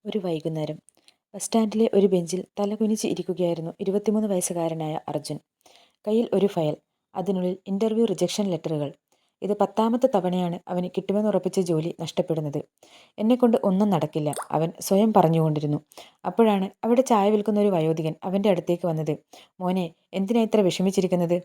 ഒരു വൈകുന്നേരം ബസ് സ്റ്റാൻഡിലെ ഒരു ബെഞ്ചിൽ തലകുനിച്ച് ഇരിക്കുകയായിരുന്നു 23 വയസ്സുകാരനായ അർജുൻ. കയ്യിൽ ഒരു ഫയൽ, അതിനുള്ളിൽ ഇന്റർവ്യൂ റിജക്ഷൻ ലെറ്ററുകൾ. ഇത് 10ാമത്തെ തവണയാണ് അവന് കിട്ടുമെന്നുറപ്പിച്ച ജോലി നഷ്ടപ്പെടുന്നത്. എന്നെക്കൊണ്ട് ഒന്നും നടക്കില്ല, അവൻ സ്വയം പറഞ്ഞുകൊണ്ടിരുന്നു. അപ്പോഴാണ് അവിടെ ചായ വിൽക്കുന്ന ഒരു വയോധികൻ അവൻ്റെ അടുത്തേക്ക് വന്നത്. മോനെ, എന്തിനാ ഇത്ര വിഷമിച്ചിരിക്കുന്നത്?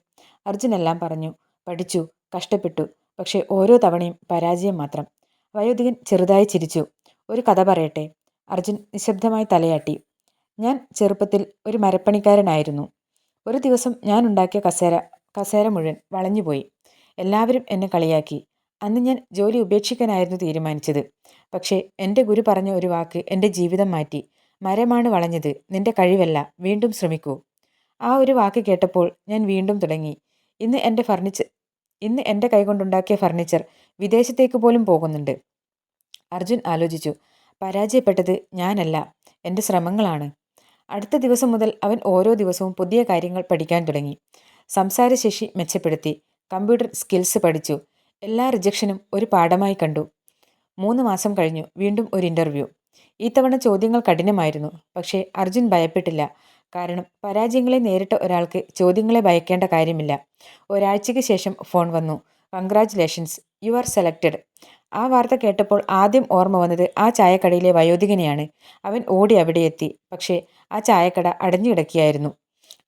അർജുൻ എല്ലാം പറഞ്ഞു. പഠിച്ചു, കഷ്ടപ്പെട്ടു, പക്ഷേ ഓരോ തവണയും പരാജയം മാത്രം. വയോധികൻ ചെറുതായി ചിരിച്ചു. ഒരു കഥ പറയട്ടെ? അർജുൻ നിശബ്ദമായി തലയാട്ടി. ഞാൻ ചെറുപ്പത്തിൽ ഒരു മരപ്പണിക്കാരനായിരുന്നു. ഒരു ദിവസം ഞാൻ ഉണ്ടാക്കിയ കസേര മുഴുവൻ വളഞ്ഞുപോയി. എല്ലാവരും എന്നെ കളിയാക്കി. അന്ന് ഞാൻ ജോലി ഉപേക്ഷിക്കാനായിരുന്നു തീരുമാനിച്ചത്. പക്ഷേ എൻ്റെ ഗുരു പറഞ്ഞ ഒരു വാക്ക് എൻ്റെ ജീവിതം മാറ്റി. മരമാണ് വളഞ്ഞത്, നിന്റെ കഴിവല്ല, വീണ്ടും ശ്രമിക്കൂ. ആ ഒരു വാക്ക് കേട്ടപ്പോൾ ഞാൻ വീണ്ടും തുടങ്ങി. ഇന്ന് എൻ്റെ കൈകൊണ്ടുണ്ടാക്കിയ ഫർണിച്ചർ വിദേശത്തേക്ക് പോലും പോകുന്നുണ്ട്. അർജുൻ ആലോചിച്ചു. പരാജയപ്പെട്ടത് ഞാനല്ല, എൻ്റെ ശ്രമങ്ങളാണ്. അടുത്ത ദിവസം മുതൽ അവൻ ഓരോ ദിവസവും പുതിയ കാര്യങ്ങൾ പഠിക്കാൻ തുടങ്ങി. സംസാരശേഷി മെച്ചപ്പെടുത്തി, കമ്പ്യൂട്ടർ സ്കിൽസ് പഠിച്ചു. എല്ലാ റിജക്ഷനും ഒരു പാഠമായി കണ്ടു. 3 മാസം കഴിഞ്ഞു, വീണ്ടും ഒരു ഇൻ്റർവ്യൂ. ഈ തവണ ചോദ്യങ്ങൾ കഠിനമായിരുന്നു. പക്ഷേ അർജുൻ ഭയപ്പെട്ടില്ല. കാരണം പരാജയങ്ങളെ നേരിട്ട ഒരാൾക്ക് ചോദ്യങ്ങളെ ഭയക്കേണ്ട കാര്യമില്ല. ഒരാഴ്ചയ്ക്ക് ശേഷം ഫോൺ വന്നു. Congratulations, you are selected. ആ വാർത്ത കേട്ടപ്പോൾ ആദ്യം ഓർമ്മ വന്നത് ആ ചായക്കടയിലെ വയോധികനെയാണ്. അവൻ ഓടി അവിടെ എത്തി. പക്ഷേ ആ ചായക്കട അടഞ്ഞു കിടക്കുകയായിരുന്നു.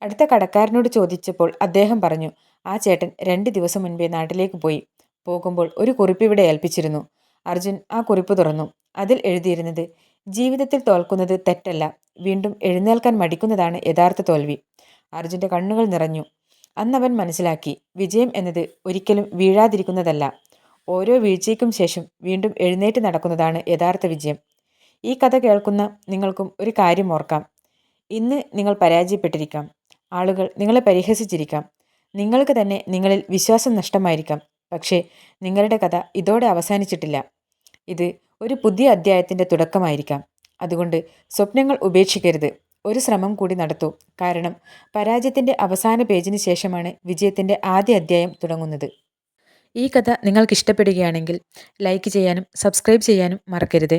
അടുത്ത കടക്കാരനോട് ചോദിച്ചപ്പോൾ അദ്ദേഹം പറഞ്ഞു, ആ ചേട്ടൻ 2 ദിവസം മുൻപേ നാട്ടിലേക്ക് പോയി. പോകുമ്പോൾ ഒരു കുറിപ്പ് ഇവിടെ ഏൽപ്പിച്ചിരുന്നു. അർജുൻ ആ കുറിപ്പ് തുറന്നു. അതിൽ എഴുതിയിരുന്നത്, ജീവിതത്തിൽ തോൽക്കുന്നത് തെറ്റല്ല, വീണ്ടും എഴുന്നേൽക്കാൻ മടിക്കുന്നതാണ് യഥാർത്ഥ തോൽവി. അർജുൻ്റെ കണ്ണുകൾ നിറഞ്ഞു. അന്നവൻ മനസ്സിലാക്കി, വിജയം എന്നത് ഒരിക്കലും വീഴാതിരിക്കുന്നതല്ല, ഓരോ വീഴ്ചയ്ക്കും ശേഷം വീണ്ടും എഴുന്നേറ്റ് നടക്കുന്നതാണ് യഥാർത്ഥ വിജയം. ഈ കഥ കേൾക്കുന്ന നിങ്ങൾക്കും ഒരു കാര്യം ഓർക്കാം. ഇന്ന് നിങ്ങൾ പരാജയപ്പെട്ടിരിക്കാം. ആളുകൾ നിങ്ങളെ പരിഹസിച്ചിരിക്കാം. നിങ്ങൾക്ക് തന്നെ നിങ്ങളിൽ വിശ്വാസം നഷ്ടമായിരിക്കാം. പക്ഷേ നിങ്ങളുടെ കഥ ഇതോടെ അവസാനിച്ചിട്ടില്ല. ഇത് ഒരു പുതിയ അധ്യായത്തിൻ്റെ തുടക്കമായിരിക്കാം. അതുകൊണ്ട് സ്വപ്നങ്ങൾ ഉപേക്ഷിക്കരുത്. ഒരു ശ്രമം കൂടി നടത്തൂ. കാരണം പരാജയത്തിൻ്റെ അവസാന പേജിന് ശേഷമാണ് വിജയത്തിൻ്റെ ആദ്യ അധ്യായം തുടങ്ങുന്നത്. ഈ കഥ നിങ്ങൾക്ക് ഇഷ്ടപ്പെടുകയാണെങ്കിൽ ലൈക്ക് ചെയ്യാനും സബ്സ്ക്രൈബ് ചെയ്യാനും മറക്കരുത്.